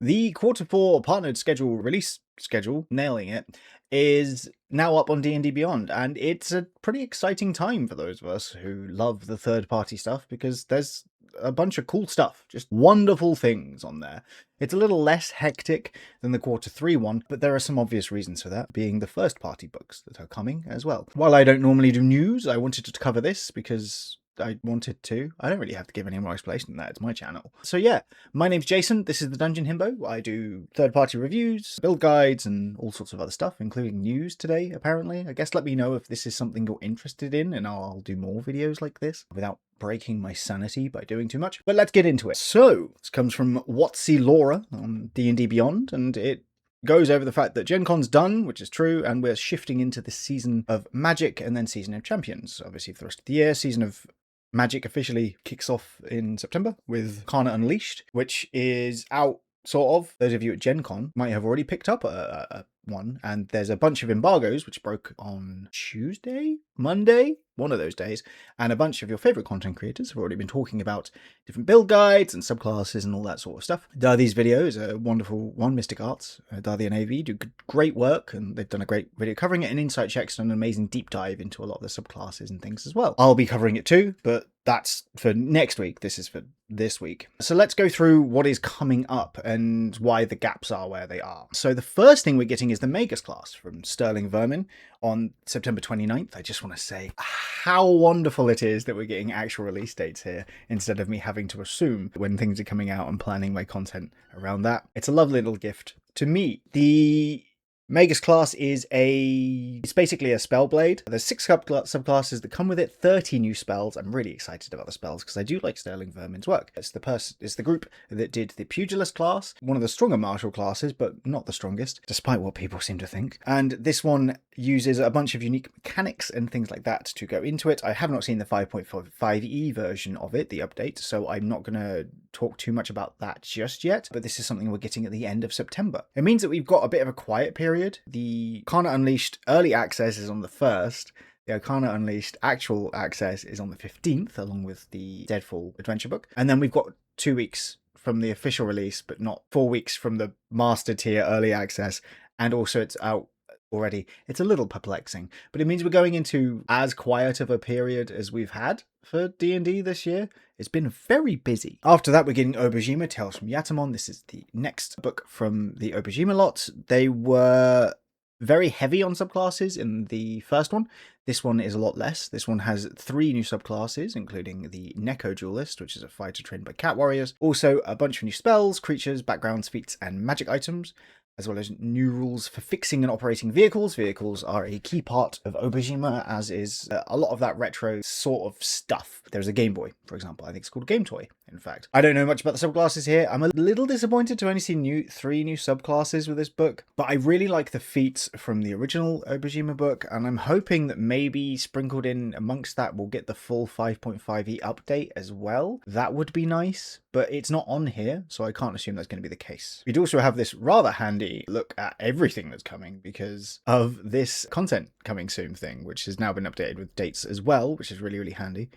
The Quarter 4 partnered schedule release schedule, nailing it, is now up on D&D Beyond, and it's a pretty exciting time for those of us who love the third-party stuff, because there's a bunch of cool stuff, just wonderful things on there. It's a little less hectic than the Quarter 3 one, but there are some obvious reasons for that, being the first-party books that are coming as well. While I don't normally do news, I wanted to cover this because I wanted to. I don't really have to give any more explanation than that. It's my channel. So yeah, my name's Jason. This is the Dungeon Himbo. I do third-party reviews, build guides, and all sorts of other stuff, including news today, apparently. I guess let me know if this is something you're interested in, and I'll do more videos like this without breaking my sanity by doing too much. But let's get into it. So, this comes from Watsy Laura on D&D Beyond, and it goes over the fact that Gen Con's done, which is true, and we're shifting into this season of Magic and then Season of Champions. Obviously, for the rest of the year, Season of Magic officially kicks off in September with Kana Unleashed, which is out, sort of. Those of you at Gen Con might have already picked up a one, and there's a bunch of embargoes which broke on Tuesday, Monday, one of those days, and a bunch of your favorite content creators have already been talking about different build guides and subclasses and all that sort of stuff. Darthy's video is a wonderful one. Mystic Arts, Darthy and AV do great work, and they've done a great video covering it, and Insight Check's done an amazing deep dive into a lot of the subclasses and things as well. I'll be covering it too, but that's for next week. This is for this week. So let's go through what is coming up and why the gaps are where they are. So the first thing we're getting is the Magus class from Sterling Vermin on September 29th. I just want to say how wonderful it is that we're getting actual release dates here instead of me having to assume when things are coming out and planning my content around that. It's a lovely little gift to me. The Magus class it's basically a spell blade. There's 6 subclasses that come with it, 30 new spells. I'm really excited about the spells because I do like Sterling Vermin's work. It's the group that did the Pugilist class, one of the stronger martial classes, but not the strongest, despite what people seem to think. And this one uses a bunch of unique mechanics and things like that to go into it. I have not seen the 5.5e version of it, the update, so I'm not going to talk too much about that just yet, but this is something we're getting at the end of September. It means that we've got a bit of a quiet period. The Kana Unleashed early access is on the 1st. The Arcana Unleashed actual access is on the 15th, along with the Deadfall adventure book. And then we've got 2 weeks from the official release, but not 4 weeks from the master tier early access. And also it's out already. It's a little perplexing, but it means we're going into as quiet of a period as we've had for D&D this year. It's been very busy. After that, we're getting Obejima, Tales from Yatamon. This is the next book from the Obejima lot. They were very heavy on subclasses in the first one. This one is a lot less. This one has 3 new subclasses, including the Neko Duelist, which is a fighter trained by cat warriors. Also, a bunch of new spells, creatures, backgrounds, feats, and magic items, as well as new rules for fixing and operating vehicles. Vehicles are a key part of Obejima, as is a lot of that retro sort of stuff. There's a Game Boy, for example. I think it's called Game Toy, in fact. I don't know much about the subclasses here. I'm a little disappointed to only see 3 new subclasses with this book, but I really like the feats from the original Obejima book, and I'm hoping that maybe sprinkled in amongst that we'll get the full 5.5e update as well. That would be nice, but it's not on here, so I can't assume that's going to be the case. We'd also have this rather handy look at everything that's coming because of this content coming soon thing, which has now been updated with dates as well, which is really, really handy.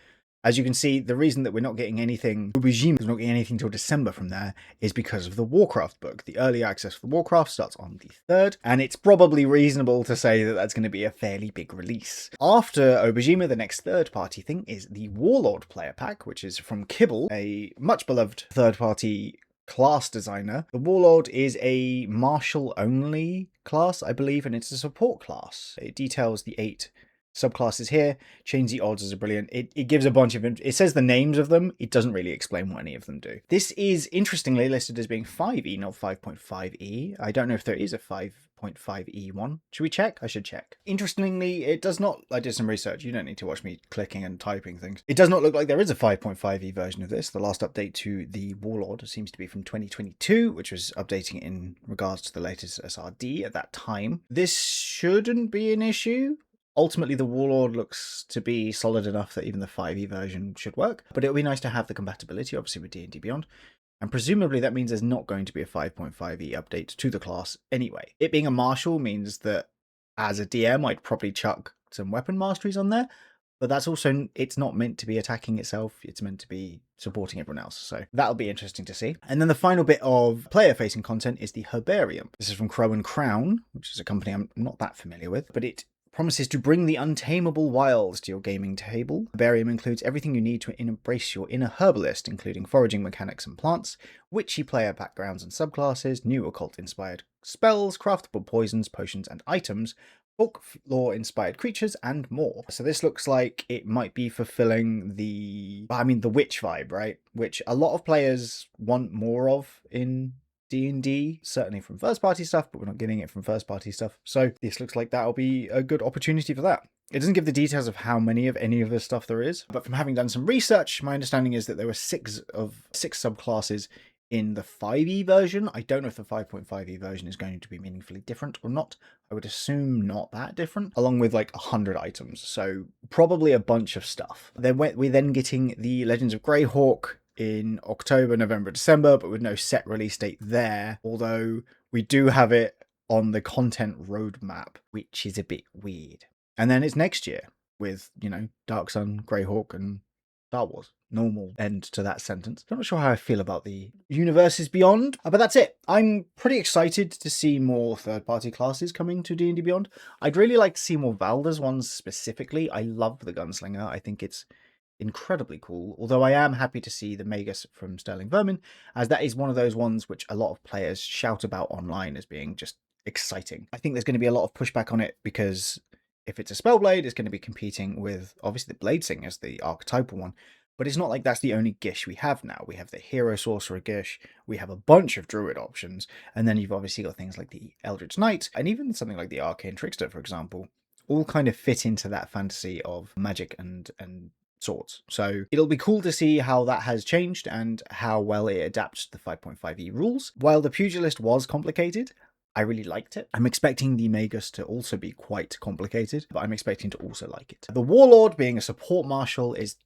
As you can see, the reason that we're not getting anything, Obejima is not getting anything till December from there, is because of the Warcraft book. The early access for the Warcraft starts on the 3rd, and it's probably reasonable to say that that's going to be a fairly big release. After Obejima, the next third-party thing is the Warlord player pack, which is from Kibble, a much beloved third-party class designer. The Warlord is a martial-only class, I believe, and it's a support class. It details the 8 subclasses here. Change the odds is brilliant. It gives a bunch of... It says the names of them. It doesn't really explain what any of them do. This is interestingly listed as being 5e, not 5.5e. I don't know if there is a 5.5e one. Should we check? I should check. Interestingly, it does not... I did some research. You don't need to watch me clicking and typing things. It does not look like there is a 5.5e version of this. The last update to the Warlord seems to be from 2022, which was updating it in regards to the latest SRD at that time. This shouldn't be an issue. Ultimately, the Warlord looks to be solid enough that even the 5e version should work, but it would be nice to have the compatibility, obviously, with D&D Beyond. And presumably that means there's not going to be a 5.5e update to the class anyway. It being a martial means that as a DM, I'd probably chuck some weapon masteries on there, but that's also, it's not meant to be attacking itself, it's meant to be supporting everyone else. So that'll be interesting to see. And then the final bit of player-facing content is the Herbarium. This is from Crow and Crown, which is a company I'm not that familiar with, but it promises to bring the untamable wilds to your gaming table. Herbarium includes everything you need to embrace your inner herbalist, including foraging mechanics and plants, witchy player backgrounds and subclasses, new occult-inspired spells, craftable poisons, potions, and items, folklore-inspired creatures, and more. So this looks like it might be fulfilling the witch vibe, right? Which a lot of players want more of in D&D, certainly from first-party stuff, but we're not getting it from first-party stuff. So this looks like that'll be a good opportunity for that. It doesn't give the details of how many of any of this stuff there is, but from having done some research, my understanding is that there were six subclasses in the 5e version. I don't know if the 5.5e version is going to be meaningfully different or not. I would assume not that different, along with like 100 items. So probably a bunch of stuff. Then we're then getting the Legends of Greyhawk in October, November, December, but with no set release date there. Although we do have it on the content roadmap, which is a bit weird. And then it's next year with, you know, Dark Sun, Greyhawk, and Star Wars. Normal end to that sentence. I'm not sure how I feel about the universes beyond, but that's it. I'm pretty excited to see more third-party classes coming to D&D Beyond. I'd really like to see more Valda's ones specifically. I love the Gunslinger. I think it's incredibly cool, although I am happy to see the Magus from Sterling Vermin, as that is one of those ones which a lot of players shout about online as being just exciting. I think there's going to be a lot of pushback on it because if it's a Spellblade, it's going to be competing with, obviously, the Blade Singers, the archetypal one. But it's not like that's the only Gish we have now. We have the Hero Sorcerer Gish, we have a bunch of Druid options, and then you've obviously got things like the Eldritch Knight, and even something like the Arcane Trickster, for example, all kind of fit into that fantasy of magic and swords. So it'll be cool to see how that has changed and how well it adapts to the 5.5e rules. While the Pugilist was complicated, I really liked it. I'm expecting the Magus to also be quite complicated, but I'm expecting to also like it. The Warlord being a support marshal is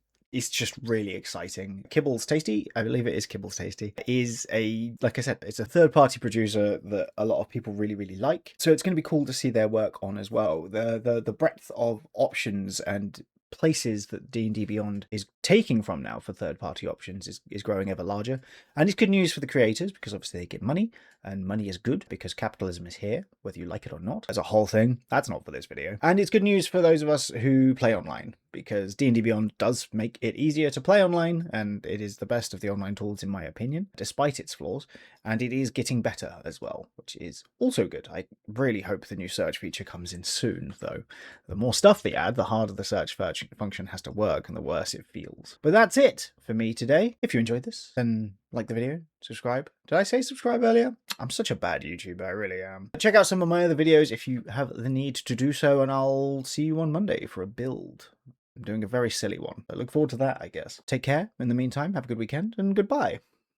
just really exciting. Kibbles Tasty, I believe it is Kibbles Tasty, is like I said, it's a third-party producer that a lot of people really, really like. So it's going to be cool to see their work on as well. The breadth of options and places that D&D Beyond is taking from now for third-party options is growing ever larger. And it's good news for the creators because obviously they get money, and money is good because capitalism is here, whether you like it or not. As a whole thing, that's not for this video. And it's good news for those of us who play online, because D&D Beyond does make it easier to play online, and it is the best of the online tools in my opinion, despite its flaws, and it is getting better as well, which is also good. I really hope the new search feature comes in soon, though. The more stuff they add, the harder the search function has to work, and the worse it feels. But that's it for me today. If you enjoyed this, then like the video, subscribe. Did I say subscribe earlier? I'm such a bad YouTuber, I really am. Check out some of my other videos if you have the need to do so, and I'll see you on Monday for a build. I'm doing a very silly one. I look forward to that, I guess. Take care in the meantime, have a good weekend, and goodbye.